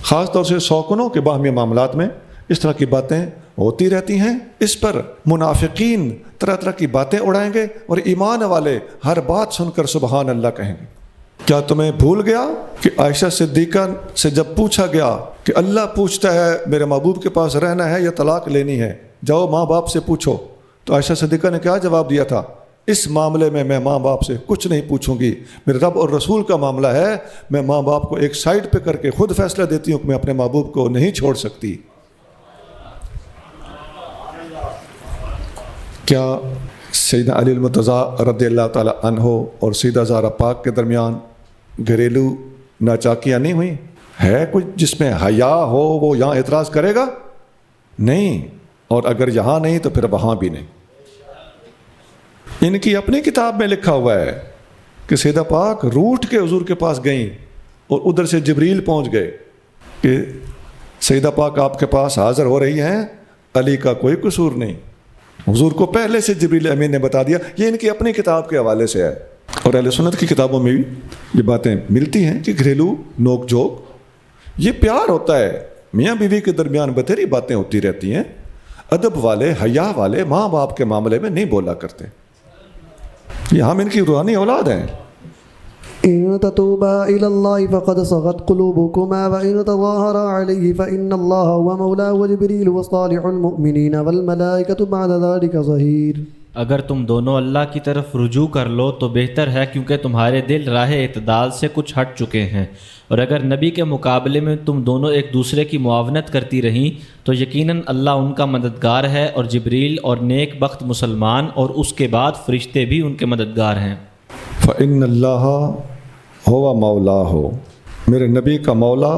خاص طور سے سوکنوں کے باہمی معاملات میں اس طرح کی باتیں ہوتی رہتی ہیں. اس پر منافقین طرح کی باتیں اڑائیں گے اور ایمان والے ہر بات سن کر سبحان اللہ کہیں گے. کیا تمہیں بھول گیا کہ عائشہ صدیقہ سے جب پوچھا گیا کہ اللہ پوچھتا ہے میرے محبوب کے پاس رہنا ہے یا طلاق لینی ہے، جاؤ ماں باپ سے پوچھو، تو عائشہ صدیقہ نے کیا جواب دیا تھا؟ اس معاملے میں ماں باپ سے کچھ نہیں پوچھوں گی، میرے رب اور رسول کا معاملہ ہے، میں ماں باپ کو ایک سائڈ پہ کر کے خود فیصلہ دیتی ہوں کہ میں اپنے محبوب کو نہیں چھوڑ سکتی. کیا سیدنا علی المرتضیٰ رضی اللہ تعالی عنہ اور سیدہ زہرا پاک کے درمیان گھریلو ناچاکیاں نہیں ہوئیں؟ ہے کچھ جس میں حیا ہو وہ یہاں اعتراض کرے گا؟ نہیں. اور اگر یہاں نہیں تو پھر وہاں بھی نہیں. ان کی اپنی کتاب میں لکھا ہوا ہے کہ سیدہ پاک روٹ کے حضور کے پاس گئیں اور ادھر سے جبریل پہنچ گئے کہ سیدہ پاک آپ کے پاس حاضر ہو رہی ہیں، علی کا کوئی قصور نہیں. حضور کو پہلے سے جبریل امین نے بتا دیا. یہ ان کی اپنی کتاب کے حوالے سے ہے. اور اہل سنت کی کتابوں میں بھی یہ باتیں ملتی ہیں کہ گھریلو نوک جھوک یہ پیار ہوتا ہے، میاں بیوی کے درمیان بتھیری باتیں ہوتی رہتی ہیں. ادب والے، حیا والے ماں باپ کے معاملے میں نہیں بولا کرتے. یہ ہم ان کی روحانی اولاد ہیں. إن تتوبا إلى الله فقد صغت قلوبكما وإن تظاهرا عليه فإن الله هو مولاه وجبريل وصالح المؤمنين والملائكة بعد ذلك ظهير. اگر تم دونوں اللہ کی طرف رجوع کر لو تو بہتر ہے، کیونکہ تمہارے دل راہ اعتدال سے کچھ ہٹ چکے ہیں. اور اگر نبی کے مقابلے میں تم دونوں ایک دوسرے کی معاونت کرتی رہیں تو یقیناً اللہ ان کا مددگار ہے، اور جبریل اور نیک بخت مسلمان اور اس کے بعد فرشتے بھی ان کے مددگار ہیں. فَإِنَّ اللَّهَ هُوَ مَوْلَاهُ، میرے نبی کا مولا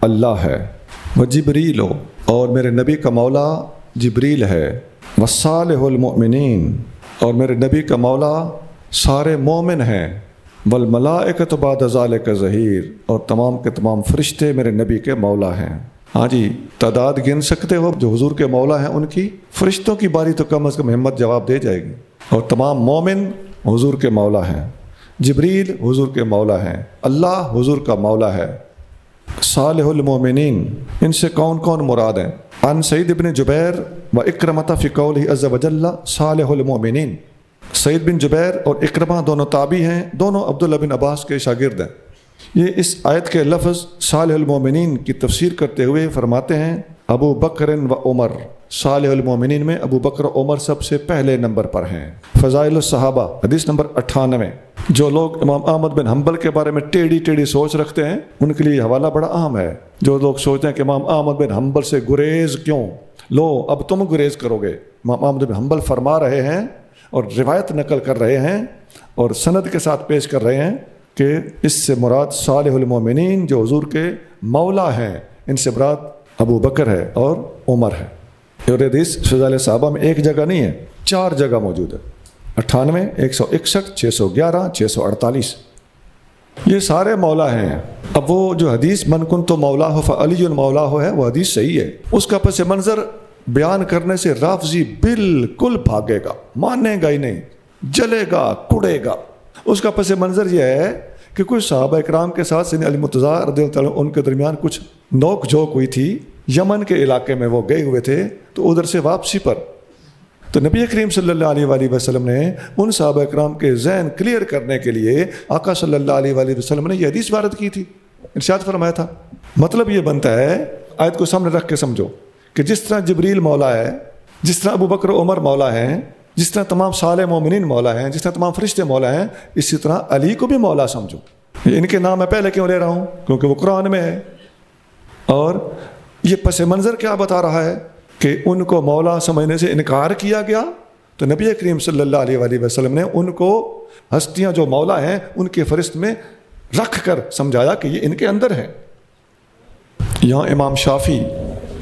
اللہ ہے. وجبریل، اور میرے نبی کا مولا جبریل ہے. وصالح المؤمنین، اور میرے نبی کا مولا سارے مومن ہیں. والملائکۃ بعد ذلک ظہیر، اور تمام کے تمام فرشتے میرے نبی کے مولا ہیں. ہاں جی، تعداد گن سکتے ہو جو حضور کے مولا ہیں ان کی؟ فرشتوں کی باری تو کم از کم ہمت جواب دے جائے گی. اور تمام مومن حضور کے مولا ہیں. جبریل حضور کے مولا ہیں. اللہ حضور کا مولا ہے. صالح المومنین، ان سے کون کون مراد ہیں؟ عن سعید بن جبیر و اکرمۃ فی قولہ عز وجل صالح المومنین. سعید بن جبیر اور اکرمہ دونوں تابعی ہیں، دونوں عبداللہ بن عباس کے شاگرد ہیں. یہ اس آیت کے لفظ صالح المومنین کی تفسیر کرتے ہوئے فرماتے ہیں ابو بکر و عمر، صالح المومنین میں ابو بکر و عمر سب سے پہلے نمبر پر ہیں۔ فضائل الصحابہ حدیث نمبر 98۔ جو لوگ امام احمد بن حنبل کے بارے میں ٹیڑھی سوچ رکھتے ہیں ان کے لیے حوالہ بڑا اہم ہے۔ جو لوگ سوچتے ہیں کہ امام احمد بن حنبل سے گریز کیوں، لو اب تم گریز کرو گے، امام احمد بن حنبل فرما رہے ہیں اور روایت نقل کر رہے ہیں اور سند کے ساتھ پیش کر رہے ہیں کہ اس سے مراد صالح المومنین جو حضور کے مولا ہیں، ان سے مراد ابو بکر ہے اور عمر ہے۔ اور حدیث فضائل صحابہ میں ایک جگہ نہیں ہے، 4 جگہ موجود ہے، 98، 161، 611، 648۔ یہ سارے مولا ہیں۔ اب وہ جو حدیث من کنت مولا ہو فعلی المولا ہو ہے، وہ حدیث صحیح ہے، اس کا پس منظر بیان کرنے سے رافضی بالکل بھاگے گا، مانے گا ہی نہیں، جلے گا، کڑے گا۔ اس کا پس منظر یہ ہے کہ کچھ صحابہ اکرام کے ساتھ سید علی مرتضیٰ رضی اللہ عنہ ان کے درمیان کچھ نوک جھوک ہوئی تھی، یمن کے علاقے میں وہ گئے ہوئے تھے، تو ادھر سے واپسی پر تو نبی کریم صلی اللہ علیہ وآلہ وسلم نے ان صحابہ اکرام کے ذہن کلیئر کرنے کے لیے آقا صلی اللہ علیہ وآلہ وسلم نے یہ حدیث وارد کی تھی، ارشاد فرمایا تھا۔ مطلب یہ بنتا ہے، آیت کو سامنے رکھ کے سمجھو کہ جس طرح جبریل مولا ہے، جس طرح ابو بکر عمر مولا ہیں، جس طرح تمام صالح مومنین مولا ہیں، جس طرح تمام فرشتے مولا ہیں، اسی طرح علی کو بھی مولا سمجھو۔ ان کے نام میں پہلے کیوں لے رہا ہوں؟ کیونکہ وہ قرآن میں ہے، اور یہ پس منظر کیا بتا رہا ہے کہ ان کو مولا سمجھنے سے انکار کیا گیا، تو نبی کریم صلی اللہ علیہ وآلہ وسلم نے ان کو ہستیاں جو مولا ہیں ان کے فہرست میں رکھ کر سمجھایا کہ یہ ان کے اندر ہے۔ یہاں امام شافعی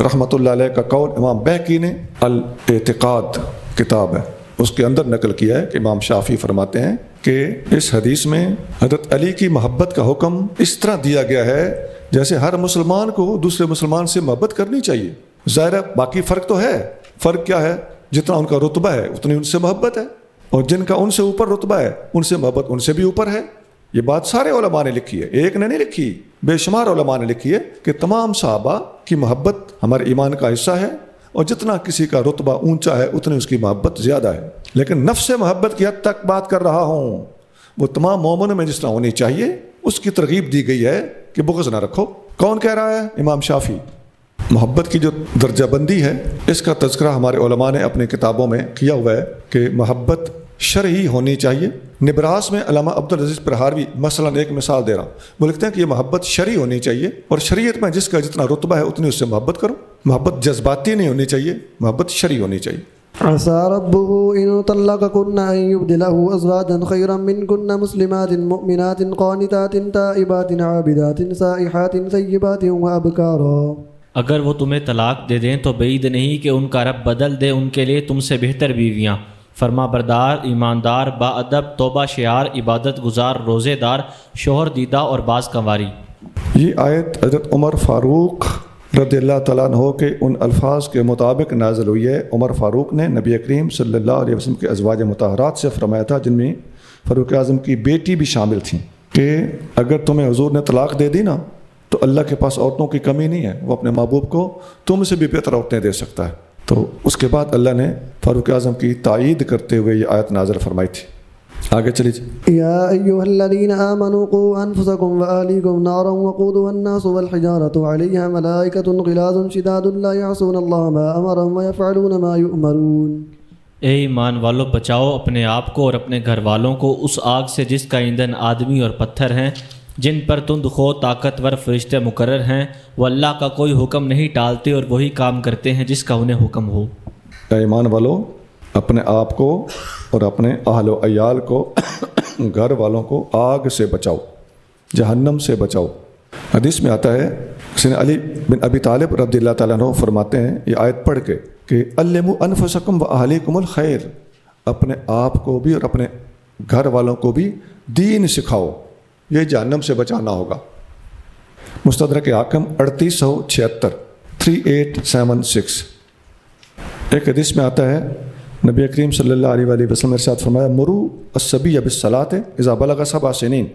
رحمۃ اللہ علیہ کا قول امام بہقی نے الاعتقاد کتاب ہے اس کے اندر نقل کیا ہے کہ امام شافعی فرماتے ہیں کہ اس حدیث میں حضرت علی کی محبت کا حکم اس طرح دیا گیا ہے جیسے ہر مسلمان کو دوسرے مسلمان سے محبت کرنی چاہیے۔ ظاہر ہے باقی فرق تو ہے، فرق کیا ہے؟ جتنا ان کا رتبہ ہے اتنی ان سے محبت ہے، اور جن کا ان سے اوپر رتبہ ہے ان سے محبت ان سے بھی اوپر ہے۔ یہ بات سارے علماء نے لکھی ہے، ایک نے نہیں لکھی، بے شمار علماء نے لکھی ہے کہ تمام صحابہ کی محبت ہمارے ایمان کا حصہ ہے، اور جتنا کسی کا رتبہ اونچا ہے اتنی اس کی محبت زیادہ ہے۔ لیکن نفس محبت کی حد تک بات کر رہا ہوں، وہ تمام مومنوں میں جس طرح ہونی چاہیے اس کی ترغیب دی گئی ہے کہ بغض نہ رکھو۔ کون کہہ رہا ہے؟ امام شافعی۔ محبت کی جو درجہ بندی ہے اس کا تذکرہ ہمارے علماء نے اپنی کتابوں میں کیا ہوا ہے کہ محبت شرعی ہونی چاہیے۔ نبراس میں علامہ عبدالعزیز پرہاروی مثلا ایک مثال دے رہا ہوں، وہ لکھتے ہیں کہ یہ محبت شرعی ہونی چاہیے، اور شریعت میں جس کا جتنا رتبہ ہے اتنی اس سے محبت کرو۔ محبت جذباتی نہیں ہونی چاہیے، محبت شرعی ہونی چاہیے۔ عسى ربه إن طلقكن أن يبدله أزواجا خيرا منكن مسلمات مؤمنات قانتات تائبات عابدات سائحات ثيبات وأبكارا۔ اگر وہ تمہیں طلاق دے دیں تو بعید نہیں کہ ان کا رب بدل دے ان کے لیے تم سے بہتر بیویاں، فرما بردار، ایماندار، با ادب، توبہ شعار، عبادت گزار، روزے دار، شوہر دیدہ اور باز کنواری۔ یہ آیت حضرت عمر فاروق رضی اللہ تعالیٰ عنہ کے ان الفاظ کے مطابق نازل ہوئی ہے۔ عمر فاروق نے نبی کریم صلی اللہ علیہ وسلم کے ازواج مطہرات سے فرمایا تھا، جن میں فاروق اعظم کی بیٹی بھی شامل تھیں، کہ اگر تمہیں حضور نے طلاق دے دی نا تو اللہ کے پاس عورتوں کی کمی نہیں ہے، وہ اپنے محبوب کو تم سے بھی بہتر عورتیں دے سکتا ہے۔ تو اس کے بعد اللہ نے فاروق اعظم کی تائید کرتے ہوئے یہ آیت نازل فرمائی تھی۔ آگے چلیے۔ يا أيها الذين آمنوا قوا أنفسكم وأهليكم نارا وقودها الناس والحجارة عليها ملائكة غلاظ شداد لا يعصون الله ما أمرهم ويفعلون ما يؤمرون۔ اے ایمان والو، بچاؤ اپنے آپ کو اور اپنے گھر والوں کو اس آگ سے جس کا ایندھن آدمی اور پتھر ہیں، جن پر تند خو طاقتور فرشتے مقرر ہیں، وہ اللہ کا کوئی حکم نہیں ٹالتے اور وہی کام کرتے ہیں جس کا انہیں حکم ہو۔ اے ایمان والو، اپنے آپ کو اور اپنے اہل و عیال کو، گھر والوں کو آگ سے بچاؤ، جہنم سے بچاؤ۔ حدیث میں آتا ہے، سیدنا علی بن ابی طالب رضی اللہ تعالیٰ عنہ فرماتے ہیں یہ آیت پڑھ کے کہ علموا انفسکم و اہلیکم الخیر، اپنے آپ کو بھی اور اپنے گھر والوں کو بھی دین سکھاؤ، یہ جہنم سے بچانا ہوگا۔ مستدرک حاکم 3876 3876۔ ایک حدیث میں آتا ہے، نبی کریم صلی اللہ علیہ وآلہ وسلم نے ارشاد فرمایا، مرو الصبی بالصلاۃ اذا بلغ 7 سنین،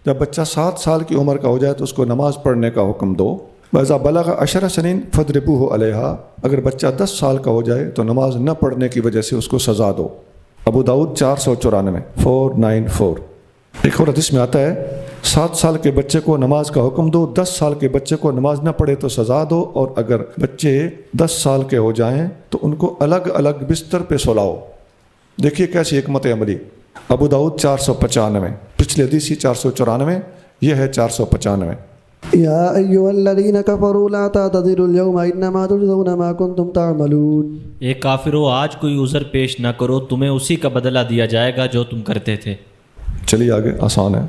جب بچہ 7 سال کی عمر کا ہو جائے تو اس کو نماز پڑھنے کا حکم دو۔ وَإِذَا بَلَغَ 10 سنین فَاضْرِبُوهُ عَلَيْهَا، اگر بچہ 10 سال کا ہو جائے تو نماز نہ پڑھنے کی وجہ سے اس کو سزا دو۔ ابو داؤد 494 494۔ ایک اور حدیث میں آتا ہے 7 سال کے بچے کو نماز کا حکم دو، 10 سال کے بچے کو نماز نہ پڑھے تو سزا دو، اور اگر بچے 10 سال کے ہو جائیں تو ان کو الگ الگ بستر پہ سلاؤ۔ دیکھیے کیسی حکمت عملی۔ ابو داؤد 495، پچھلی حدیث 494، یہ ہے 495۔ يا أيها الذين كفروا لا تعتذروا اليوم إنما تجزون ما كنتم تعملون۔ اے کافرو، آج کوئی عذر پیش نہ کرو، تمہیں اسی کا بدلہ دیا جائے گا جو تم کرتے تھے۔ چلیے آگے، آسان ہے۔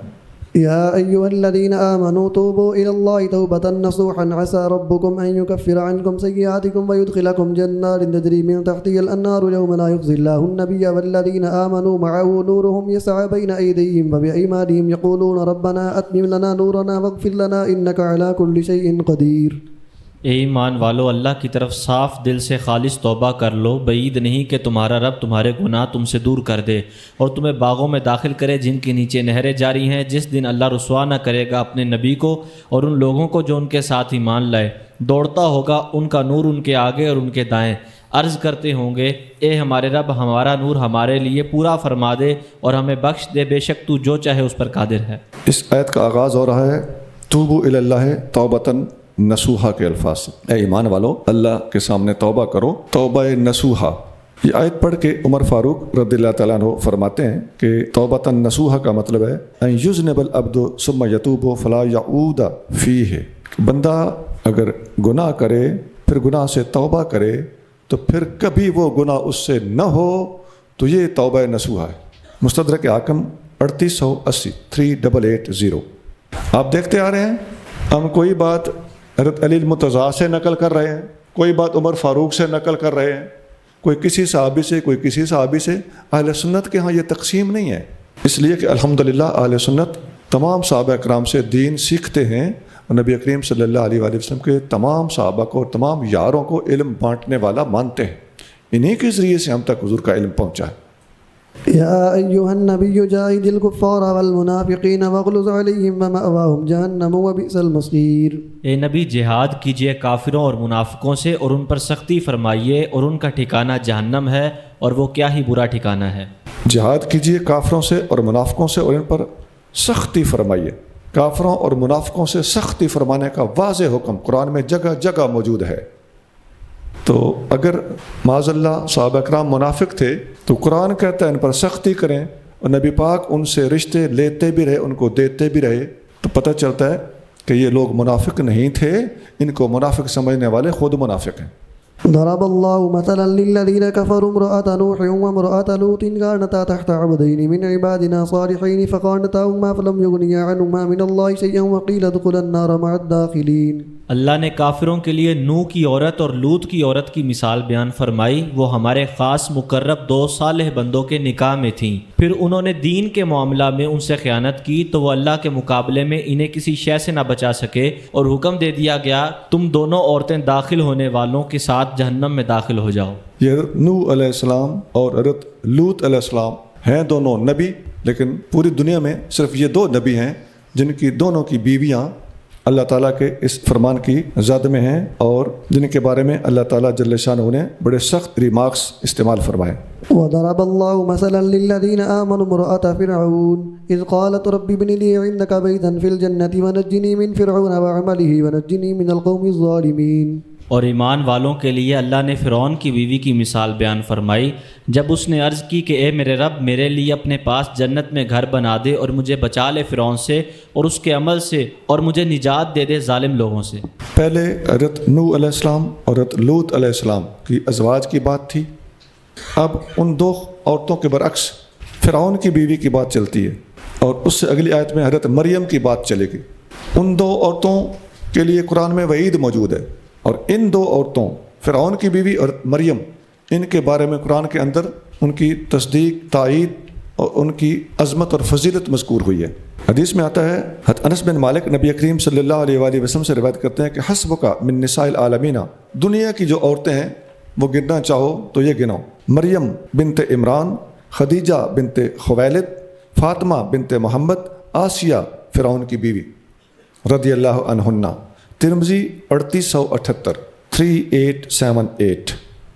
يا أيها الذين آمنوا توبوا إلى الله توبة نصوحا عسى ربكم أن يكفر عنكم سيئاتكم ويدخلكم جنات تجري من تحتها الأنهار يوم لا يخزي الله النبي والذين آمنوا معه نورهم يسعى بين أيديهم وبأيمانهم يقولون ربنا أتمم لنا نورنا واغفر لنا إنك على كل شيء قدير۔ اے ایمان والو، اللہ کی طرف صاف دل سے خالص توبہ کر لو، بعید نہیں کہ تمہارا رب تمہارے گناہ تم سے دور کر دے اور تمہیں باغوں میں داخل کرے جن کے نیچے نہریں جاری ہیں، جس دن اللہ رسوا نہ کرے گا اپنے نبی کو اور ان لوگوں کو جو ان کے ساتھ ایمان لائے۔ دوڑتا ہوگا ان کا نور ان کے آگے اور ان کے دائیں، عرض کرتے ہوں گے اے ہمارے رب، ہمارا نور ہمارے لیے پورا فرما دے اور ہمیں بخش دے، بے شک تو جو چاہے اس پر قادر ہے۔ اس آیت کا آغاز ہو رہا ہے توبوا الی اللہ توبۃ نصوحا کے الفاظ سے۔ اے ایمان والو، اللہ کے سامنے توبہ کرو، توبہ نصوحا۔ یہ آیت پڑھ کے عمر فاروق رضی اللہ تعالیٰ عنہ فرماتے ہیں کہ توبۃ نصوحا کا مطلب ہے ان یذنب العبد ثم یتوب فلا یعود فیہ، بندہ اگر گناہ کرے پھر گناہ سے توبہ کرے تو پھر کبھی وہ گناہ اس سے نہ ہو، تو یہ توبہ نصوحا ہے۔ مستدرک حاکم 3880 3880۔ آپ دیکھتے آ رہے ہیں ہم کوئی بات حضرت علی المرتضیٰ سے نقل کر رہے ہیں، کوئی بات عمر فاروق سے نقل کر رہے ہیں، کوئی کسی صحابی سے، کوئی کسی صحابی سے۔ اہل سنت کے ہاں یہ تقسیم نہیں ہے، اس لیے کہ الحمدللہ اہل سنت تمام صحابہ اکرام سے دین سیکھتے ہیں اور نبی کریم صلی اللہ علیہ وآلہ وسلم کے تمام صحابہ کو اور تمام یاروں کو علم بانٹنے والا مانتے ہیں، انہی کے ذریعے سے ہم تک حضور کا علم پہنچا ہے۔ يا أيها النبي جاهد الكفار والمنافقين واغلظ عليهم ومأواهم جهنم وبئس المصير۔ اے نبی، جہاد کیجئے کافروں اور منافقوں سے اور ان پر سختی فرمائیے، اور ان کا ٹھکانہ جہنم ہے اور وہ کیا ہی برا ٹھکانہ ہے۔ جہاد کیجیے کافروں سے اور منافقوں سے اور ان پر سختی فرمائیے۔ کافروں اور منافقوں سے سختی فرمانے کا واضح حکم قرآن میں جگہ جگہ موجود ہے۔ تو اگر معاذ اللہ صحابہ اکرام منافق تھے تو قرآن کہتا ہے ان پر سختی کریں، اور نبی پاک ان سے رشتے لیتے بھی رہے، ان کو دیتے بھی رہے، تو پتہ چلتا ہے کہ یہ لوگ منافق نہیں تھے، ان کو منافق سمجھنے والے خود منافق ہیں۔ ضرب الله مثلا للذين كفروا امرأة نوح وامرأة لوط كانتا تحت عبدين من عبادنا صالحين فخانتاهما فلم يغنيا عنهما من الله شيئا وقيل ادخلا النار مع الداخلين۔ اللہ نے کافروں کے لیے نوح کی عورت اور لوط کی عورت کی مثال بیان فرمائی، وہ ہمارے خاص مقرب 2 صالح بندوں کے نکاح میں تھیں، پھر انہوں نے دین کے معاملہ میں ان سے خیانت کی تو وہ اللہ کے مقابلے میں انہیں کسی شے سے نہ بچا سکے، اور حکم دے دیا گیا تم دونوں عورتیں داخل ہونے والوں کے ساتھ جہنم میں داخل ہو جاؤ۔ یہ حضرت نوح علیہ السلام اور حضرت لوط علیہ السلام ہیں دونوں نبی، لیکن پوری دنیا میں صرف یہ 2 نبی ہیں جن کی دونوں کی بیویاں اللہ تعالیٰ کے اس فرمان کی زد میں ہیں اور جن کے بارے میں اللہ تعالیٰ جل شانہ نے بڑے سخت ریمارکس استعمال فرمائے۔ وضرب الله مثلا للذين آمنوا امرأة فرعون إذ قالت رب ابن لي عندك بيتا في الجنة ونجني من فرعون وعمله ونجني من القوم الظالمين۔ اور ایمان والوں کے لیے اللہ نے فرعون کی بیوی کی مثال بیان فرمائی جب اس نے عرض کی کہ اے میرے رب، میرے لیے اپنے پاس جنت میں گھر بنا دے اور مجھے بچا لے فرعون سے اور اس کے عمل سے، اور مجھے نجات دے دے ظالم لوگوں سے۔ پہلے حضرت نوح علیہ السلام اور حضرت لوط علیہ السلام کی ازواج کی بات تھی، اب ان 2 عورتوں کے برعکس فرعون کی بیوی کی بات چلتی ہے، اور اس سے اگلی آیت میں حضرت مریم کی بات چلے گی۔ ان 2 عورتوں کے لیے قرآن میں وعید موجود ہے، اور ان 2 عورتوں فرعون کی بیوی اور مریم، ان کے بارے میں قرآن کے اندر ان کی تصدیق، تائید اور ان کی عظمت اور فضیلت مذکور ہوئی ہے۔ حدیث میں آتا ہے، حضرت انس بن مالک نبی کریم صلی اللہ علیہ وآلہ وسلم سے روایت کرتے ہیں کہ حسبک من نساء العالمین، دنیا کی جو عورتیں ہیں وہ گننا چاہو تو یہ گنو: مریم بنت عمران، خدیجہ بنت خویلد، فاطمہ بنت محمد، آسیہ فرعون کی بیوی رضی اللہ عنہن۔ ترمذی 3878 3878۔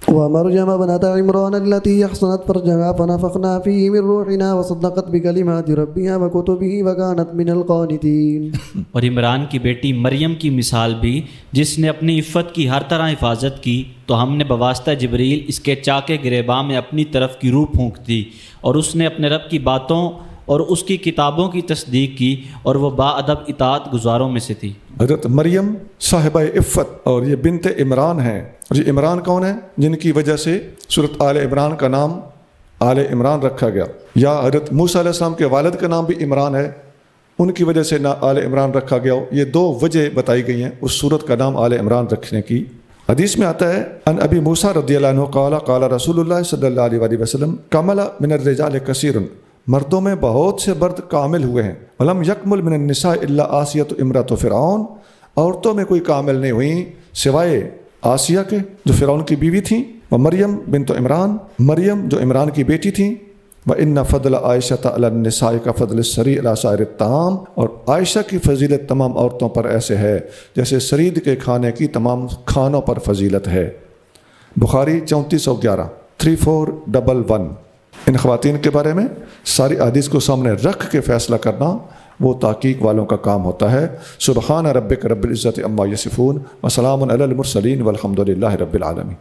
ومريم ابنة عمران التي أحصنت فرجها فنفخنا فيه من روحنا وصدقت بكلمات ربها وكتبه وكانت من القانتين. اور عمران کی بیٹی مریم کی مثال بھی، جس نے اپنی عفت کی ہر طرح حفاظت کی، تو ہم نے بواسطہ جبریل اس کے چاکے گریباں میں اپنی طرف کی روح پھونک دی، اور اس نے اپنے رب کی باتوں اور اس کی کتابوں کی تصدیق کی، اور وہ با ادب اطاعت گزاروں میں سے تھی. حضرت مریم صاحبہ عفت اور یہ بنت عمران ہیں. اور یہ عمران کون ہیں؟ جن کی وجہ سے سورۃ آل عمران کا نام آل عمران رکھا گیا. یا حضرت موسیٰ علیہ السلام کے والد کا نام بھی عمران ہے، ان کی وجہ سے آل عمران رکھا گیا. یہ دو وجہ بتائی گئی ہیں اس سورت کا نام آل عمران رکھنے کی. حدیث میں آتا ہے ان ابی موسیٰ رضی اللہ عنہ قال قال رسول اللہ صلی اللہ علیہ وآلہ وسلم کمل من الرجال کثیر، مردوں میں بہت سے مرد کامل ہوئے ہیں. ولم یکمل من النساء الا آسیۃ امرأۃ فرعون، عورتوں میں کوئی کامل نہیں ہوئی سوائے آسیہ کے جو فرعون کی بیوی تھیں، و مریم بنت عمران، مریم جو عمران کی بیٹی تھیں. وَإِنَّ فَضْلَ عَائِشَةَ عَلَى النِّسَاءِ كَفَضْلِ السَّرِيدِ عَلَى سَائِرِ الطَّعَامِ، اور عائشہ کی فضیلت تمام عورتوں پر ایسے ہے جیسے سرید کے کھانے کی تمام کھانوں پر فضیلت ہے. بخاری 3411 3411. ان خواتین کے بارے میں ساری احادیث کو سامنے رکھ کے فیصلہ کرنا وہ تحقیق والوں کا کام ہوتا ہے. سبحان ربک رب العزت عما یصفون وسلام علی المرسلین والحمد للہ رب العالمین.